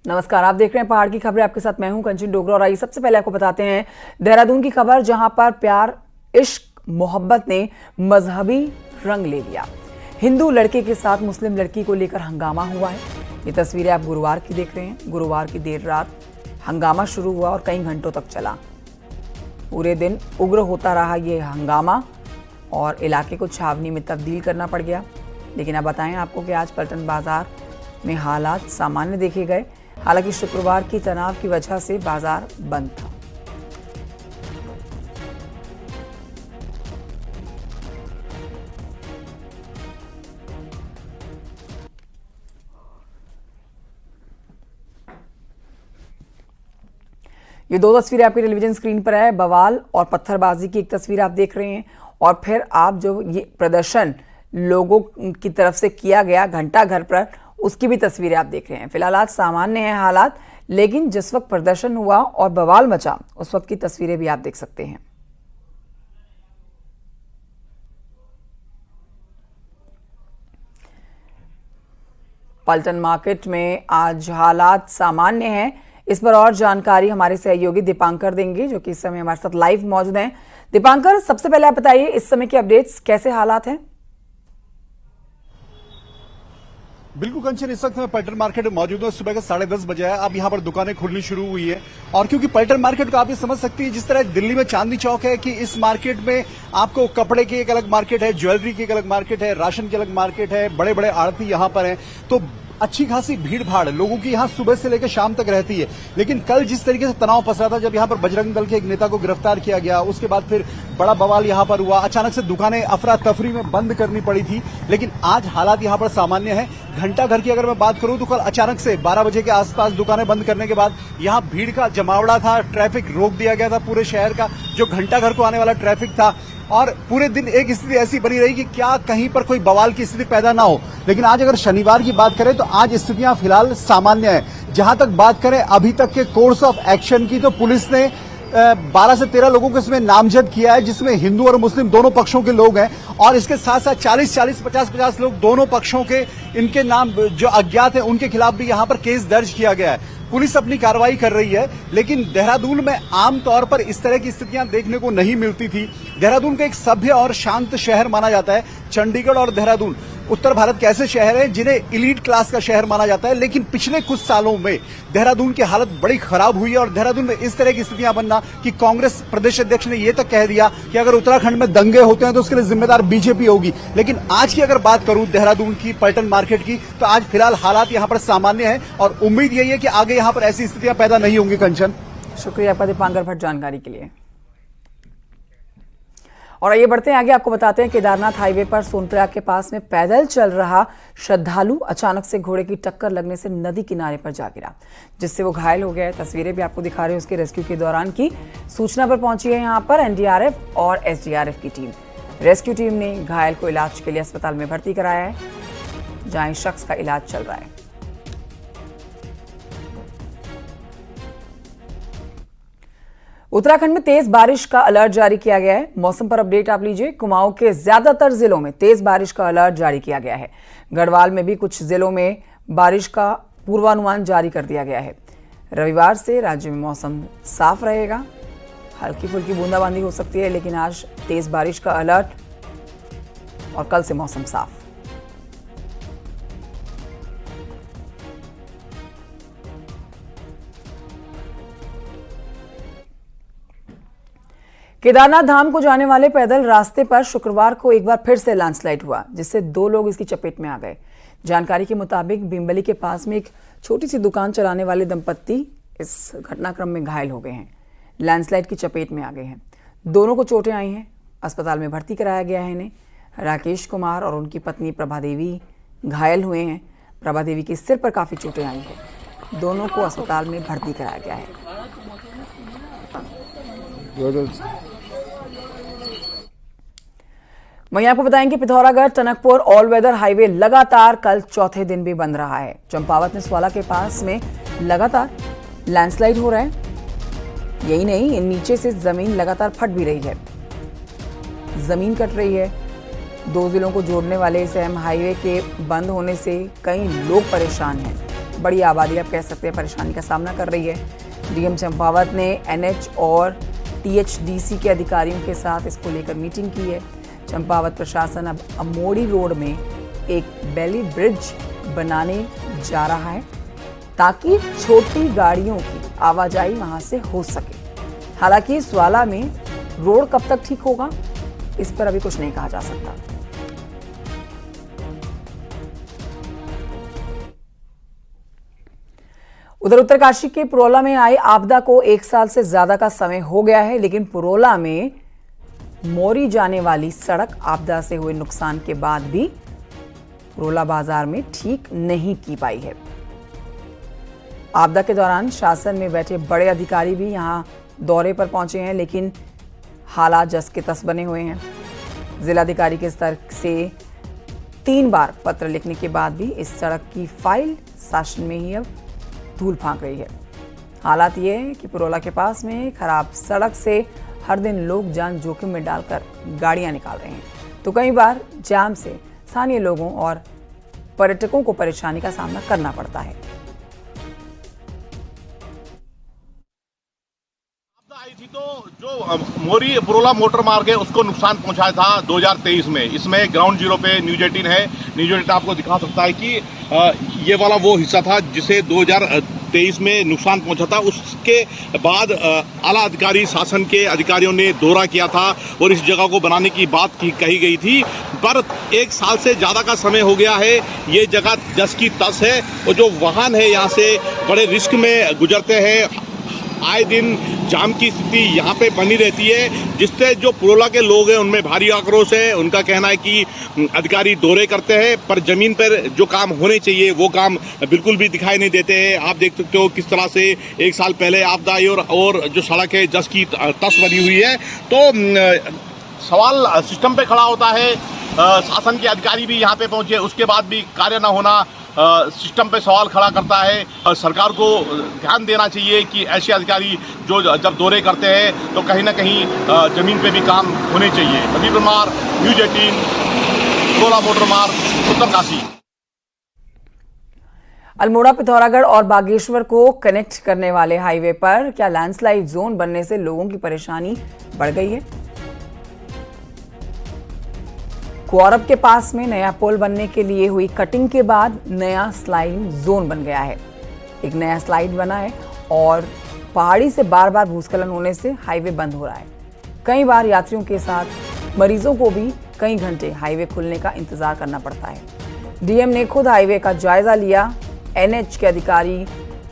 नमस्कार, आप देख रहे हैं पहाड़ की खबरें। आपके साथ मैं हूं कंचन डोगरा। और आइए सबसे पहले आपको बताते हैं देहरादून की खबर, जहां पर प्यार इश्क मोहब्बत ने मजहबी रंग ले लिया। हिंदू लड़के के साथ मुस्लिम लड़की को लेकर हंगामा हुआ है। ये तस्वीरें आप गुरुवार की देख रहे हैं। गुरुवार की देर रात हंगामा शुरू हुआ और कई घंटों तक चला। पूरे दिन उग्र होता रहा ये हंगामा और इलाके को छावनी में तब्दील करना पड़ गया। लेकिन अब बताएं आपको कि आज पलटन बाजार में हालात सामान्य देखे गए। हालांकि शुक्रवार की तनाव की वजह से बाजार बंद था। ये दो तस्वीरें आपकी टेलीविजन स्क्रीन पर है। बवाल और पत्थरबाजी की एक तस्वीर आप देख रहे हैं और फिर आप जो ये प्रदर्शन लोगों की तरफ से किया गया घंटा घर पर, उसकी भी तस्वीरें आप देख रहे हैं। फिलहाल आज सामान्य है हालात, लेकिन जिस वक्त प्रदर्शन हुआ और बवाल मचा उस वक्त की तस्वीरें भी आप देख सकते हैं। पलटन मार्केट में आज हालात सामान्य हैं। इस पर और जानकारी हमारे सहयोगी दीपांकर देंगे, जो कि इस समय हमारे साथ लाइव मौजूद हैं। दीपांकर, सबसे पहले आप बताइए इस समय के अपडेट्स, कैसे हालात हैं? बिल्कुल कंचन, इस वक्त मैं पलटन मार्केट में मौजूद हूँ। सुबह के 10:30 बजे है। अब यहाँ पर दुकानें खुलनी शुरू हुई है और क्योंकि पलटन मार्केट को आप ये समझ सकती है, जिस तरह दिल्ली में चांदनी चौक है, कि इस मार्केट में आपको कपड़े की एक अलग मार्केट है, ज्वेलरी की एक अलग मार्केट है, राशन की अलग मार्केट है, बड़े बड़े आड़ती यहाँ पर हैं। तो अच्छी खासी भीड़ भाड़ लोगों की यहाँ सुबह से लेकर शाम तक रहती है। लेकिन कल जिस तरीके से तनाव पसरा था, जब यहाँ पर बजरंग दल के एक नेता को गिरफ्तार किया गया, उसके बाद फिर बड़ा बवाल यहाँ पर हुआ। अचानक से दुकानें अफरा तफरी में बंद करनी पड़ी थी। लेकिन आज हालात यहाँ पर सामान्य है। घंटा घर की अगर मैं बात करूं तो कल अचानक से 12 बजे के आसपास दुकानें बंद करने के बाद यहाँ भीड़ का जमावड़ा था। ट्रैफिक रोक दिया गया था पूरे शहर का, जो घंटा घर को आने वाला ट्रैफिक था। और पूरे दिन एक स्थिति ऐसी बनी रही कि क्या कहीं पर कोई बवाल की स्थिति पैदा ना हो। लेकिन आज अगर शनिवार की बात करें तो आज स्थितियां फिलहाल सामान्य है। जहां तक बात करें अभी तक के कोर्स ऑफ एक्शन की, तो पुलिस ने 12 से 13 लोगों को इसमें नामजद किया है, जिसमें हिंदू और मुस्लिम दोनों पक्षों के लोग हैं। और इसके साथ साथ 40-40, 50-50 लोग दोनों पक्षों के, इनके नाम जो अज्ञात हैं उनके खिलाफ भी यहाँ पर केस दर्ज किया गया है। पुलिस अपनी कार्रवाई कर रही है। लेकिन देहरादून में आमतौर पर इस तरह की स्थितियां देखने को नहीं मिलती थी। देहरादून को एक सभ्य और शांत शहर माना जाता है। चंडीगढ़ और देहरादून उत्तर भारत के ऐसे शहर हैं जिन्हें इलीट क्लास का शहर माना जाता है। लेकिन पिछले कुछ सालों में देहरादून की हालत बड़ी खराब हुई है और देहरादून में इस तरह की स्थितियां बनना कि कांग्रेस प्रदेश अध्यक्ष ने यह तक कह दिया कि अगर उत्तराखंड में दंगे होते हैं तो उसके लिए जिम्मेदार बीजेपी होगी। लेकिन आज की अगर बात करूं देहरादून की, पलटन मार्केट की, तो आज फिलहाल हालात यहां पर सामान्य है और उम्मीद यही है कि आगे यहां पर ऐसी स्थितियां पैदा नहीं होंगी। कंचन, शुक्रिया आपका दीपांकर भट्ट जानकारी के लिए। और आइए बढ़ते हैं आगे, आपको बताते हैं केदारनाथ हाईवे पर सोनप्रयाग के पास में पैदल चल रहा श्रद्धालु अचानक से घोड़े की टक्कर लगने से नदी किनारे पर जा गिरा, जिससे वो घायल हो गया है। तस्वीरें भी आपको दिखा रहे हैं उसके रेस्क्यू के दौरान की। सूचना पर पहुंची है यहाँ पर एनडीआरएफ और एसडीआरएफ की टीम। रेस्क्यू टीम ने घायल को इलाज के लिए अस्पताल में भर्ती कराया है, जहां इस शख्स का इलाज चल रहा है। उत्तराखंड में तेज बारिश का अलर्ट जारी किया गया है। मौसम पर अपडेट आप लीजिए। कुमाऊं के ज्यादातर जिलों में तेज बारिश का अलर्ट जारी किया गया है। गढ़वाल में भी कुछ जिलों में बारिश का पूर्वानुमान जारी कर दिया गया है। रविवार से राज्य में मौसम साफ रहेगा। हल्की फुल्की बूंदाबांदी हो सकती है, लेकिन आज तेज बारिश का अलर्ट और कल से मौसम साफ। केदारनाथ धाम को जाने वाले पैदल रास्ते पर शुक्रवार को एक बार फिर से लैंडस्लाइड हुआ, जिससे 2 लोग इसकी चपेट में आ गए। जानकारी के मुताबिक भीमबली के पास में एक छोटी सी दुकान चलाने वाले दंपत्ति इस घटनाक्रम में घायल हो गए हैं, लैंडस्लाइड की चपेट में आ गए हैं। दोनों को चोटें आई हैं, अस्पताल में भर्ती कराया गया है इन्हें। राकेश कुमार और उनकी पत्नी प्रभा देवी घायल हुए हैं। प्रभा देवी के सिर पर काफ़ी चोटें आई हैं। दोनों को अस्पताल में भर्ती कराया गया है। वहीं आपको बताएंगे Pithoragarh Tanakpur all weather highway लगातार कल चौथे दिन भी बंद रहा है। चंपावत में स्वाला के पास में लगातार लैंडस्लाइड हो रहा है। यही नहीं, नीचे से जमीन लगातार फट भी रही है, जमीन कट रही है। 2 जिलों को जोड़ने वाले इस अहम हाईवे के बंद होने से कई लोग परेशान हैं। बड़ी आबादी आप कह सकते हैं परेशानी का सामना कर रही है। डीएम चंपावत ने एनएच और टीएचडीसी के अधिकारियों के साथ इसको लेकर मीटिंग की है। चंपावत प्रशासन अब अमोड़ी रोड में एक बेली ब्रिज बनाने जा रहा है ताकि छोटी गाड़ियों की आवाजाही वहां से हो सके। हालांकि स्वाला में रोड कब तक ठीक होगा, इस पर अभी कुछ नहीं कहा जा सकता। उधर उत्तरकाशी के पुरोला में आई आपदा को 1 साल से ज्यादा का समय हो गया है, लेकिन पुरोला में मोरी जाने वाली सड़क आपदा से हुए नुकसान के बाद भी पुरोला बाजार में ठीक नहीं की पाई है। आपदा के दौरान शासन में बैठे बड़े अधिकारी भी यहां दौरे पर पहुंचे हैं, लेकिन हालात जस के तस बने हुए हैं। जिलाधिकारी के स्तर से 3 बार पत्र लिखने के बाद भी इस सड़क की फाइल शासन में ही अब धूल फांक रही है। हालात ये है कि पुरोला के पास में खराब सड़क से हर दिन लोग जान जोखिम में डालकर गाड़ियां निकाल रहे हैं, तो कई बार जाम से स्थानीय लोगों और पर्यटकों को परेशानी का सामना करना पड़ता है। आई थी तो जो मोरी पुरोला मोटर मार्ग है उसको नुकसान पहुंचाया था 2023 में। इसमें ग्राउंड जीरो पे न्यूज 18 है। न्यूज 18 आपको दिखा सकता है कि ये वाला वो हिस्सा था जिसे 2023 में नुकसान पहुंचा था। उसके बाद आला अधिकारी शासन के अधिकारियों ने दौरा किया था और इस जगह को बनाने की बात कही गई थी, पर 1 साल से ज़्यादा का समय हो गया है। ये जगह जस की तस है और जो वाहन है यहाँ से बड़े रिस्क में गुजरते हैं। आए दिन जाम की स्थिति यहाँ पे बनी रहती है, जिससे जो पुरोला के लोग हैं उनमें भारी आक्रोश है। उनका कहना है कि अधिकारी दौरे करते हैं पर जमीन पर जो काम होने चाहिए वो काम बिल्कुल भी दिखाई नहीं देते हैं। आप देख सकते हो किस तरह से 1 साल पहले आपदा आई और जो सड़क है जस की तस बनी हुई है। तो सवाल सिस्टम पे खड़ा होता है। शासन के अधिकारी भी यहाँ पे पहुंचे, उसके बाद भी कार्य न होना सिस्टम पे सवाल खड़ा करता है। सरकार को ध्यान देना चाहिए कि ऐसे अधिकारी जो जब दौरे करते हैं तो कहीं ना कहीं जमीन पे भी काम होने चाहिए। प्रदीप कुमार, न्यूज 18, पुरोला मोटर मार्ग, उत्तरकाशी। अल्मोड़ा, पिथौरागढ़ और बागेश्वर को कनेक्ट करने वाले हाईवे पर क्या लैंडस्लाइड जोन बनने से लोगों की परेशानी बढ़ गई है? क्वारब के पास में नया पुल बनने के लिए हुई कटिंग के बाद नया स्लाइडिंग जोन बन गया है। एक नया स्लाइड बना है और पहाड़ी से बार बार भूस्खलन होने से हाईवे बंद हो रहा है। कई बार यात्रियों के साथ मरीजों को भी कई घंटे हाईवे खुलने का इंतजार करना पड़ता है। डीएम ने खुद हाईवे का जायजा लिया। एनएच के अधिकारी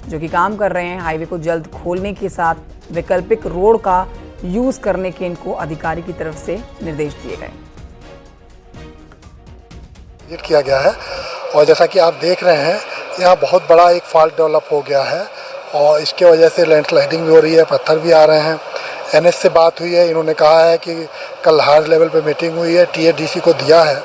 जो कि काम कर रहे हैं हाईवे को जल्द खोलने के साथ वैकल्पिक रोड का यूज करने के इनको अधिकारी की तरफ से निर्देश दिए गए। किया गया है और जैसा कि आप देख रहे हैं यहाँ बहुत बड़ा एक फॉल्ट डेवलप हो गया है और इसके वजह से लैंडस्लाइडिंग भी हो रही है, पत्थर भी आ रहे हैं। एनएच से बात हुई है, इन्होंने कहा है कि कल हायर लेवल पे मीटिंग हुई है, टीएचडीसी को दिया है।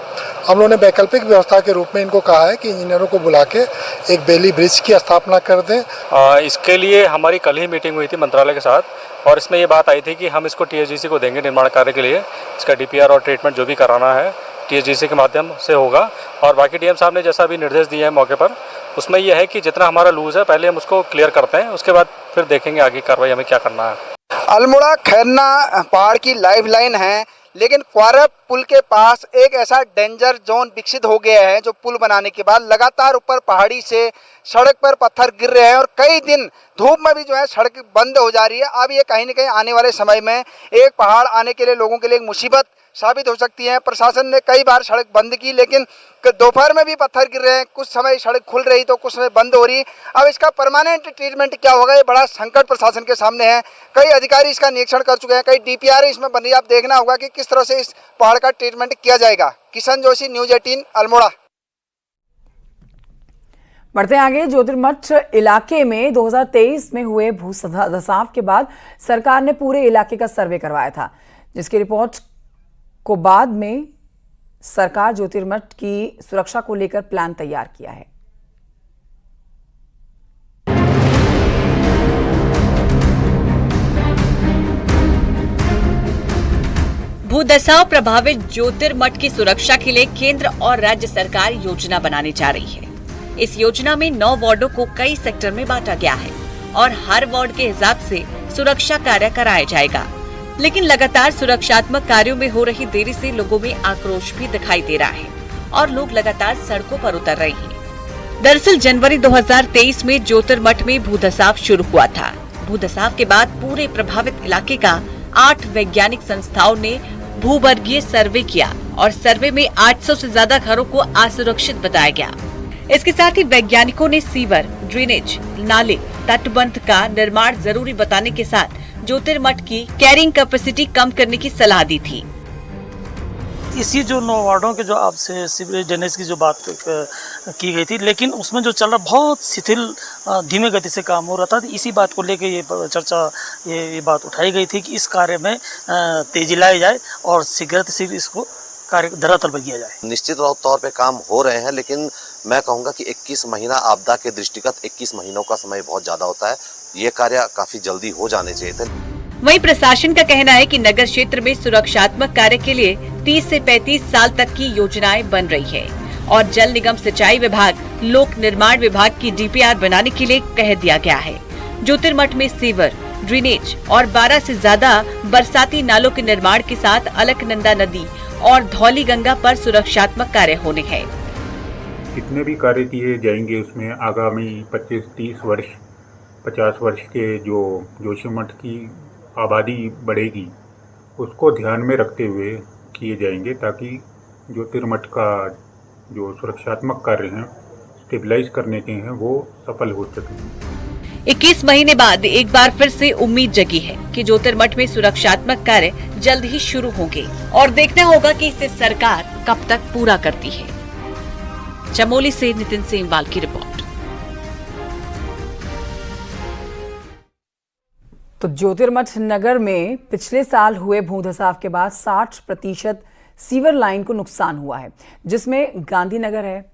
हम लोगों ने वैकल्पिक व्यवस्था के रूप में इनको कहा है कि इंजीनियरों को बुला के एक बेली ब्रिज की स्थापना कर दें। इसके लिए हमारी कल ही मीटिंग हुई थी मंत्रालय के साथ और इसमें ये बात आई थी कि हम इसको टीएचडीसी को देंगे निर्माण कार्य के लिए। इसका डीपीआर और ट्रीटमेंट जो भी कराना है टीएचडीसी के माध्यम से होगा। और बाकी डीएम साहब ने जैसा अभी निर्देश दिए हैं मौके पर, उसमें यह है कि जितना हमारा लूज है पहले हम उसको क्लियर करते हैं, उसके बाद फिर देखेंगे आगे कार्रवाई हमें क्या करना है। अल्मोड़ा खैरना पहाड़ की लाइफ लाइन है, लेकिन क्वारब पुल के पास एक ऐसा डेंजर जोन विकसित हो गया है जो पुल बनाने के बाद लगातार ऊपर पहाड़ी से सड़क पर पत्थर गिर रहे हैं और कई दिन धूप में भी जो है सड़क बंद हो जा रही है। अब ये कहीं ना कहीं आने वाले समय में एक पहाड़ आने के लिए लोगों के लिए एक मुसीबत साबित हो सकती है। प्रशासन ने कई बार सड़क बंद की, लेकिन दोपहर में भी पत्थर गिर रहे हैं, कुछ समय सड़क खुल रही तो कुछ समय बंद हो रही। अब इसका परमानेंट ट्रीटमेंट क्या होगा, ये बड़ा संकट प्रशासन के सामने है। कई अधिकारी इसका निरीक्षण कर चुके हैं, कई डीपीआर इसमें बन रही है। आप देखना होगा कि किस तरह से इस पहाड़ का ट्रीटमेंट किया जाएगा। किशन जोशी, न्यूज 18, अल्मोड़ा। बढ़ते आगे, ज्योतिर्मठ इलाके में 2023 में हुए भूधसाव के बाद सरकार ने पूरे इलाके का सर्वे करवाया था, जिसकी रिपोर्ट को बाद में सरकार ज्योतिर्मठ की सुरक्षा को लेकर प्लान तैयार किया है। भूधसाव प्रभावित ज्योतिर्मठ की सुरक्षा के लिए केंद्र और राज्य सरकार योजना बनाने जा रही है। इस योजना में 9 वार्डों को कई सेक्टर में बांटा गया है और हर वार्ड के हिसाब से सुरक्षा कार्य कराया जाएगा। लेकिन लगातार सुरक्षात्मक कार्यों में हो रही देरी से लोगों में आक्रोश भी दिखाई दे रहा है और लोग लगातार सड़कों पर उतर रहे हैं। दरअसल जनवरी 2023 में ज्योतिर्मठ में भूधसाव शुरू हुआ था। भूधसाव के बाद पूरे प्रभावित इलाके का 8 वैज्ञानिक संस्थाओं ने भूवर्गीय सर्वे किया और सर्वे में 800 से ज्यादा घरों को असुरक्षित बताया गया। इसके साथ ही वैज्ञानिकों ने सीवर, ड्रेनेज, नाले, तटबंध का निर्माण जरूरी बताने के साथ ज्योतिर्मठ की कैरिंग कैपेसिटी कम करने की सलाह दी थी। इसी जो 9 वार्डों के जो आपसे सीवरेज ड्रेनेज की जो बात की गई थी, लेकिन उसमें जो चल रहा बहुत शिथिल धीमे गति से काम हो रहा था। इसी बात को लेकर ये चर्चा ये बात उठाई गई थी कि इस कार्य में तेजी लाई जाए और शीघ्र से शीघ्र इसको कार्य धरातल पर किया जाए। निश्चित तौर पे काम हो रहे हैं, लेकिन मैं कहूँगा कि 21 महीना आपदा के दृष्टिगत 21 महीनों का समय बहुत ज्यादा होता है। ये कार्य काफी जल्दी हो जाने चाहिए थे। वहीं प्रशासन का कहना है कि नगर क्षेत्र में सुरक्षात्मक कार्य के लिए 30 से 35 साल तक की योजनाएं बन रही है और जल निगम, सिंचाई विभाग, लोक निर्माण विभाग की DPR बनाने के लिए कह दिया गया है। ज्योतिर्मठ में सीवर, ड्रेनेज और 12 से ज्यादा बरसाती नालों के निर्माण के साथ अलकनंदा नदी और धौली गंगा पर सुरक्षात्मक कार्य होने हैं। जितने भी कार्य किए जाएंगे उसमें आगामी 25-30 वर्ष 50 वर्ष के जो जोशीमठ की आबादी बढ़ेगी उसको ध्यान में रखते हुए किए जाएंगे, ताकि ज्योतिर्मठ का जो सुरक्षात्मक कार्य हैं, स्टेबलाइज करने के हैं, वो सफल हो सके। 21 महीने बाद एक बार फिर से उम्मीद जगी है कि ज्योतिर्मठ में सुरक्षात्मक कार्य जल्द ही शुरू होंगे और देखना होगा कि इसे सरकार कब तक पूरा करती है। चमोली से नितिन सेमवाल की रिपोर्ट। तो ज्योतिर्मठ नगर में पिछले साल हुए भूधसाव के बाद 60% सीवर लाइन को नुकसान हुआ है, जिसमें गांधीनगर है,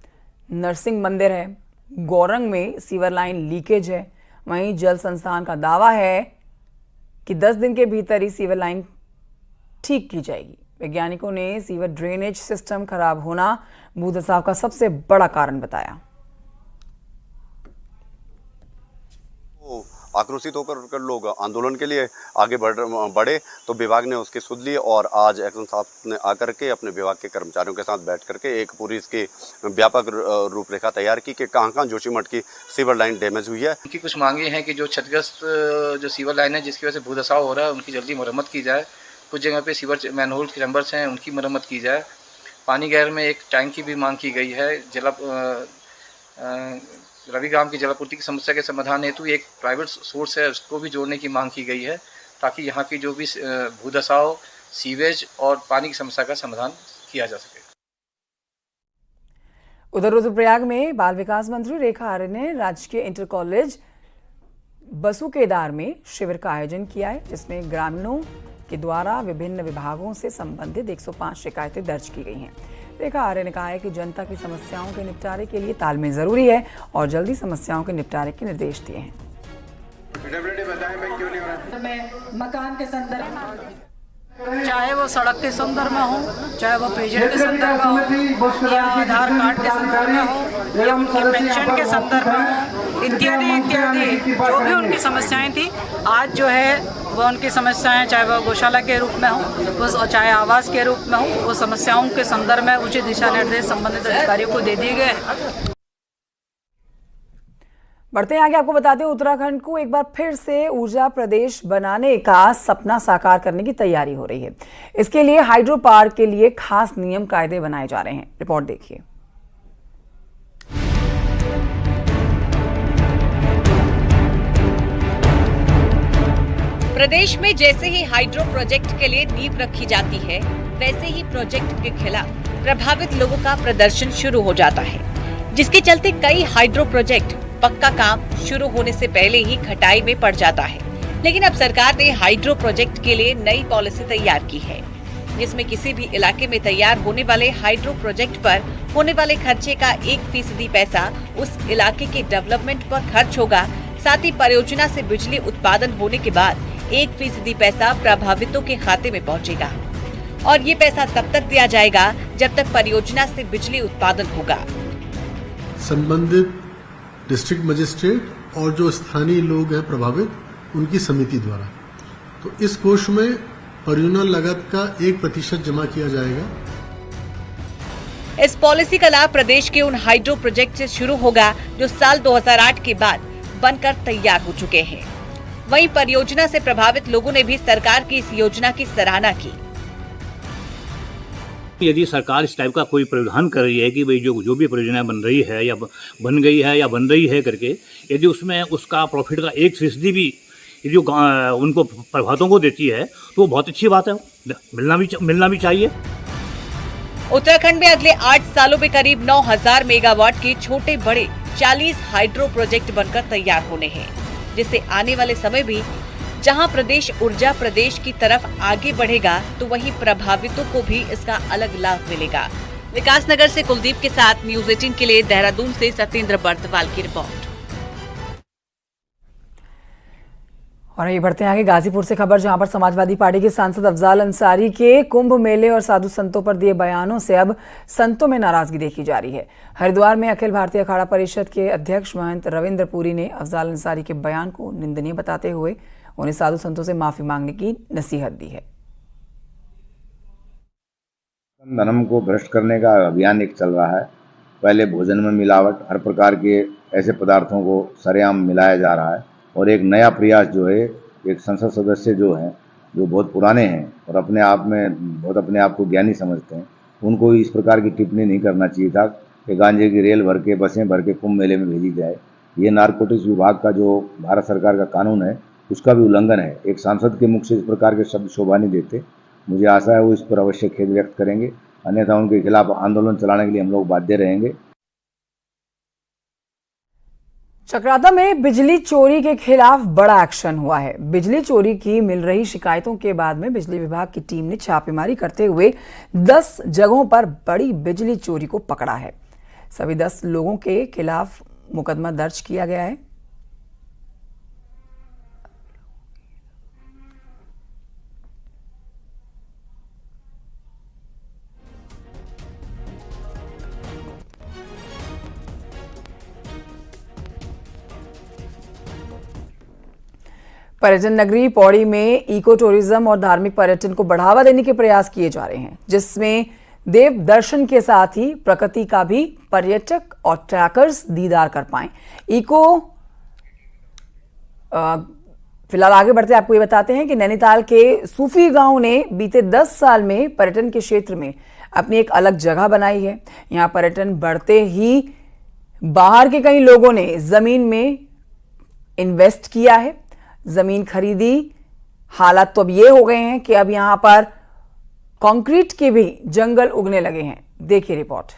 नरसिंह मंदिर है, गौरंग में सीवर लाइन लीकेज है। वहीं जल संस्थान का दावा है कि 10 दिन के भीतर ही सीवर लाइन ठीक की जाएगी। वैज्ञानिकों ने सीवर ड्रेनेज सिस्टम खराब होना भूधसाव का सबसे बड़ा कारण बताया। आक्रोशित होकर लोग आंदोलन के लिए आगे बढ़े तो विभाग ने उसकी सुध ली और आज एक्शन साहब ने आकर के अपने विभाग के कर्मचारियों के साथ बैठ करके एक पूरी इसकी व्यापक रूपरेखा तैयार की कि कहाँ जोशीमठ की सीवर लाइन डैमेज हुई है। उनकी कुछ मांगे हैं कि जो क्षतिग्रस्त जो सीवर लाइन है जिसकी वजह से भूधसाव हो रहा है उनकी जल्दी मरम्मत की जाए। कुछ जगह पे सीवर मैनहोल के चैम्बर्स हैं उनकी मरम्मत की जाए। पानी गैर में एक टैंक की भी मांग की गई है। रविग्राम की जलापूर्ति की समस्या के समाधान हेतु एक प्राइवेट सोर्स है उसको भी जोड़ने की मांग की गई है, ताकि यहाँ की जो भी भूधसाव, सीवेज और पानी की समस्या का समाधान किया जा सके। उधर रुद्रप्रयाग में बाल विकास मंत्री रेखा आर्य ने राजकीय इंटर कॉलेज बसुकेदार में शिविर का आयोजन किया है, जिसमें ग्रामीणों के द्वारा विभिन्न विभागों से संबंधित 105 शिकायतें दर्ज की गई हैं। रेखा आर्य ने कहा है कि जनता की समस्याओं के निपटारे के लिए तालमेल जरूरी है और जल्दी समस्याओं के निपटारे के निर्देश दिए हैं। मकान के संदर्भ में, चाहे वो सड़क के संदर्भ में हो, चाहे वो पेयजल के संदर्भ में हो, या आधार कार्ड के संदर्भ में हो, या उनकी पेंशन के संदर्भ में हो, इत्यादि इत्यादि जो भी उनकी समस्याएं थी, आज जो है वो उनकी समस्याएं चाहे वो गौशाला के रूप में हो, वो चाहे आवास के रूप में हो, वो समस्याओं के संदर्भ में उचित दिशा निर्देश संबंधित अधिकारियों को दे दिए गए हैं। बढ़ते हैं आगे, आपको बताते हैं उत्तराखंड को एक बार फिर से ऊर्जा प्रदेश बनाने का सपना साकार करने की तैयारी हो रही है। इसके लिए हाइड्रो पार्क के लिए खास नियम कायदे बनाए जा रहे हैं। रिपोर्ट देखिए। प्रदेश में जैसे ही हाइड्रो प्रोजेक्ट के लिए नींव रखी जाती है, वैसे ही प्रोजेक्ट के खिलाफ प्रभावित लोगों का प्रदर्शन शुरू हो जाता है, जिसके चलते कई हाइड्रो प्रोजेक्ट पक्का काम शुरू होने से पहले ही खटाई में पड़ जाता है। लेकिन अब सरकार ने हाइड्रो प्रोजेक्ट के लिए नई पॉलिसी तैयार की है, जिसमें किसी भी इलाके में तैयार होने वाले हाइड्रो प्रोजेक्ट पर होने वाले खर्चे का 1% पैसा उस इलाके के डेवलपमेंट पर खर्च होगा। साथ ही परियोजना से बिजली उत्पादन होने के बाद 1% पैसा प्रभावितों के खाते में पहुंचेगा और ये पैसा तब तक दिया जाएगा जब तक परियोजना से बिजली उत्पादन होगा। संबंधित डिस्ट्रिक्ट मजिस्ट्रेट और जो स्थानीय लोग हैं प्रभावित उनकी समिति द्वारा। तो इस कोष में परियोजना लागत का 1% जमा किया जाएगा। इस पॉलिसी का लाभ प्रदेश के उन हाइड्रो प्रोजेक्ट से शुरू होगा जो साल 2008 के बाद बनकर तैयार हो चुके हैं। वहीं परियोजना से प्रभावित लोगों ने भी सरकार की इस योजना की सराहना की। यदि सरकार इस टाइप का कोई प्रावधान कर रही है कि भाई जो भी परियोजना बन रही है या बन गई है या बन रही है करके, यदि उसमें उसका प्रॉफिट का 1% भी जो उनको प्रभावितों को देती है तो वो बहुत अच्छी बात है, मिलना भी चाहिए। उत्तराखंड में अगले 8 सालों में करीब 9000 मेगावाट के छोटे बड़े 40 हाइड्रो प्रोजेक्ट बनकर तैयार होने हैं, जिससे आने वाले समय भी जहां प्रदेश ऊर्जा प्रदेश की तरफ आगे बढ़ेगा तो वहीं प्रभावितों को भी इसका अलग लाभ मिलेगा। विकासनगर से कुलदीप के साथ न्यूज़ 18 के लिए देहरादून से सत्येंद्र बर्तवाल की रिपोर्ट। और ये बढ़ते हैं आगे गाजीपुर से खबर, जहां पर समाजवादी पार्टी के सांसद अफजाल अंसारी के कुंभ मेले और साधु संतों पर दिए बयानों से अब संतों में नाराजगी देखी जा रही है। हरिद्वार में अखिल भारतीय अखाड़ा परिषद के अध्यक्ष महंत रविंद्र पुरी ने अफजाल अंसारी के बयान को निंदनीय बताते हुए उन्हें साधु संतों से माफी मांगने की नसीहत दी है। धर्म को भ्रष्ट करने का अभियान एक चल रहा है। पहले भोजन में मिलावट, हर प्रकार के ऐसे पदार्थों को सरेआम मिलाया जा रहा है और एक नया प्रयास जो है, एक संसद सदस्य जो हैं, जो बहुत पुराने हैं और अपने आप को ज्ञानी समझते हैं, उनको इस प्रकार की टिप्पणी नहीं करना चाहिए था कि गांजे की रेल भर के, बसें भर के कुंभ मेले में भेजी जाए। ये नारकोटिक्स विभाग का जो भारत सरकार का कानून है उसका भी उल्लंघन है। एक सांसद के मुख से इस प्रकार के शब्द शोभा नहीं देते। मुझे आशा है वो इस पर अवश्य खेद व्यक्त करेंगे, अन्यथा उनके खिलाफ आंदोलन चलाने के लिए हम लोग बाध्य रहेंगे। चक्राता में बिजली चोरी के खिलाफ बड़ा एक्शन हुआ है। बिजली चोरी की मिल रही शिकायतों के बाद में बिजली विभाग की टीम ने छापेमारी करते हुए 10 जगहों पर बड़ी बिजली चोरी को पकड़ा है। सभी 10 लोगों के खिलाफ मुकदमा दर्ज किया गया है। पर्यटन नगरी पौड़ी में इको टूरिज्म और धार्मिक पर्यटन को बढ़ावा देने के प्रयास किए जा रहे हैं, जिसमें देव दर्शन के साथ ही प्रकृति का भी पर्यटक और ट्रैकर्स दीदार कर पाएं। फिलहाल आगे बढ़ते आपको ये बताते हैं कि नैनीताल के सूफी गांव ने बीते 10 साल में पर्यटन के क्षेत्र में अपनी एक अलग जगह बनाई है। यहां पर्यटन बढ़ते ही बाहर के कई लोगों ने जमीन में इन्वेस्ट किया है, जमीन खरीदी। हालात तो अब ये हो गए हैं कि अब यहां पर कंक्रीट के भी जंगल उगने लगे हैं। देखिए रिपोर्ट।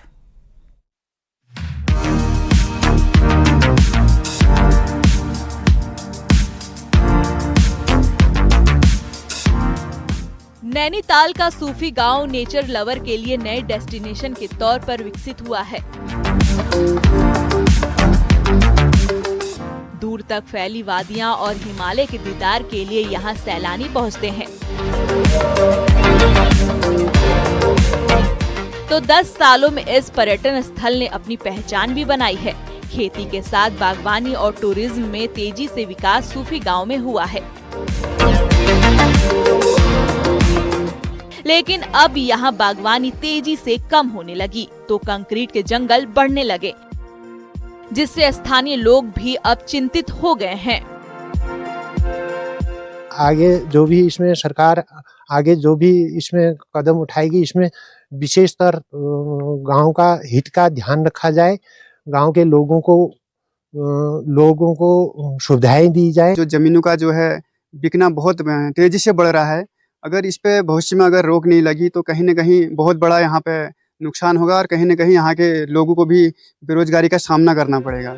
नैनीताल का सूफी गांव नेचर लवर के लिए नए डेस्टिनेशन के तौर पर विकसित हुआ है। दूर तक फैली वादियां और हिमालय के दीदार के लिए यहां सैलानी पहुंचते हैं। तो 10 सालों में इस पर्यटन स्थल ने अपनी पहचान भी बनाई है। खेती के साथ बागवानी और टूरिज्म में तेजी से विकास सूफी गांव में हुआ है। लेकिन अब यहां बागवानी तेजी से कम होने लगी तो कंक्रीट के जंगल बढ़ने लगे, जिससे स्थानीय लोग भी अब चिंतित हो गए हैं। आगे जो भी इसमें सरकार जो भी इसमें कदम उठाएगी, इसमें विशेषतर गांव का हित का ध्यान रखा जाए, गांव के लोगों को सुविधाएं दी जाए। जो जमीनों का जो है बिकना बहुत तेजी से बढ़ रहा है। अगर इस पे भविष्य में अगर रोक नहीं लगी तो कहीं न कहीं बहुत बड़ा यहाँ पे नुकसान होगा और कहीं न कहीं यहाँ के लोगों को भी बेरोजगारी का सामना करना पड़ेगा।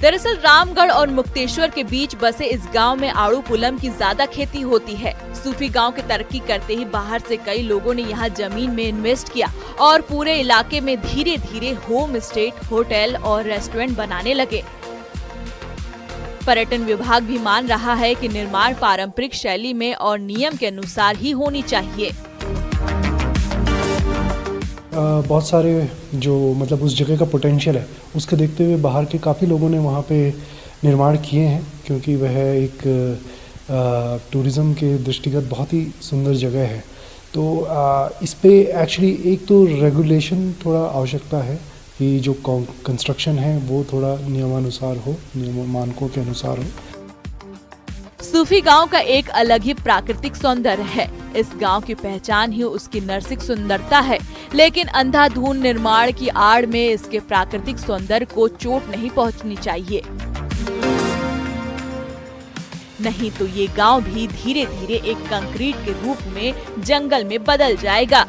दरअसल रामगढ़ और मुक्तेश्वर के बीच बसे इस गांव में आड़ू पुलम की ज्यादा खेती होती है। सूफी गांव की तरक्की करते ही बाहर से कई लोगों ने यहां जमीन में इन्वेस्ट किया और पूरे इलाके में धीरे धीरे होम स्टे, होटल और रेस्टोरेंट बनाने लगे। पर्यटन विभाग भी मान रहा है कि निर्माण पारंपरिक शैली में और नियम के अनुसार ही होनी चाहिए। बहुत सारे जो मतलब उस जगह का पोटेंशियल है उसके देखते हुए बाहर के काफ़ी लोगों ने वहाँ पे निर्माण किए हैं, क्योंकि वह एक टूरिज़्म के दृष्टिगत बहुत ही सुंदर जगह है। तो इस पे एक्चुअली एक तो रेगुलेशन थोड़ा आवश्यकता है कि जो कंस्ट्रक्शन है वो थोड़ा नियमानुसार हो, मानकों के अनुसार हो। सूफी गांव का एक अलग ही प्राकृतिक सौंदर्य है। इस गांव की पहचान ही उसकी नैसर्गिक सुंदरता है, लेकिन अंधाधुंध निर्माण की आड़ में इसके प्राकृतिक सौंदर्य को चोट नहीं पहुंचनी चाहिए, नहीं तो ये गांव भी धीरे धीरे एक कंक्रीट के रूप में जंगल में बदल जाएगा।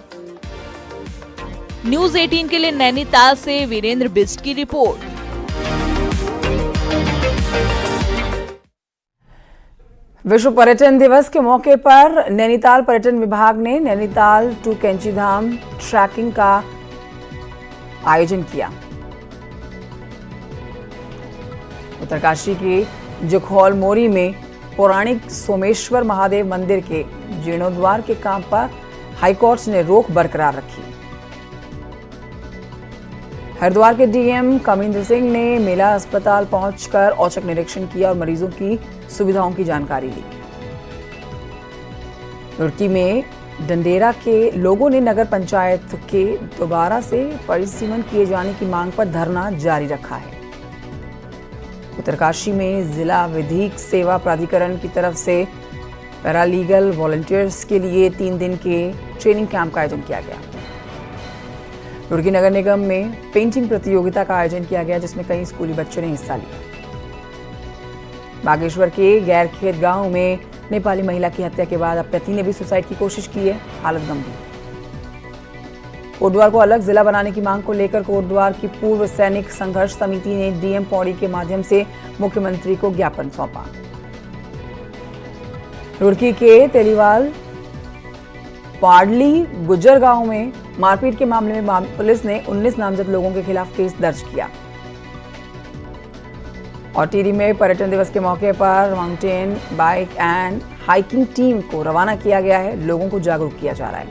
न्यूज़ 18 के लिए नैनीताल से वीरेंद्र बिस्ट की रिपोर्ट। विश्व पर्यटन दिवस के मौके पर नैनीताल पर्यटन विभाग ने नैनीताल टू कैंचीधाम ट्रैकिंग का आयोजन किया। उत्तरकाशी के जुखौल मोरी में पौराणिक सोमेश्वर महादेव मंदिर के जीर्णोद्वार के काम पर हाईकोर्ट ने रोक बरकरार रखी। हरिद्वार के डीएम कमिंदर सिंह ने मेला अस्पताल पहुंचकर औचक निरीक्षण किया और मरीजों की सुविधाओं की जानकारी ली। रुड़की में डंडेरा के लोगों ने नगर पंचायत के दोबारा से परिसीमन किए जाने की मांग पर धरना जारी रखा है। उत्तरकाशी में जिला विधिक सेवा प्राधिकरण की तरफ से पैरालीगल वॉलंटियर्स के लिए 3 दिन के ट्रेनिंग कैंप का आयोजन किया गया। रुड़की नगर निगम में पेंटिंग प्रतियोगिता का आयोजन किया गया, जिसमें कई स्कूली बच्चों ने हिस्सा लिया। बागेश्वर के गैरखेत गांव में नेपाली महिला की हत्या के बाद अब पति ने भी सुसाइड की कोशिश की है, हालत गंभीर। कोटद्वार को अलग जिला बनाने की मांग को लेकर कोटद्वार की पूर्व सैनिक संघर्ष समिति ने डीएम पौड़ी के माध्यम से मुख्यमंत्री को ज्ञापन सौंपा। रुड़की के तेलीवाल पाडली गुज्जर गांव में मारपीट के मामले में पुलिस ने 19 नामजद लोगों के खिलाफ केस दर्ज किया। और टिहरी में पर्यटन दिवस के मौके पर mountain bike and hiking team को रवाना किया गया है। लोगों को जागरूक किया जा रहा है।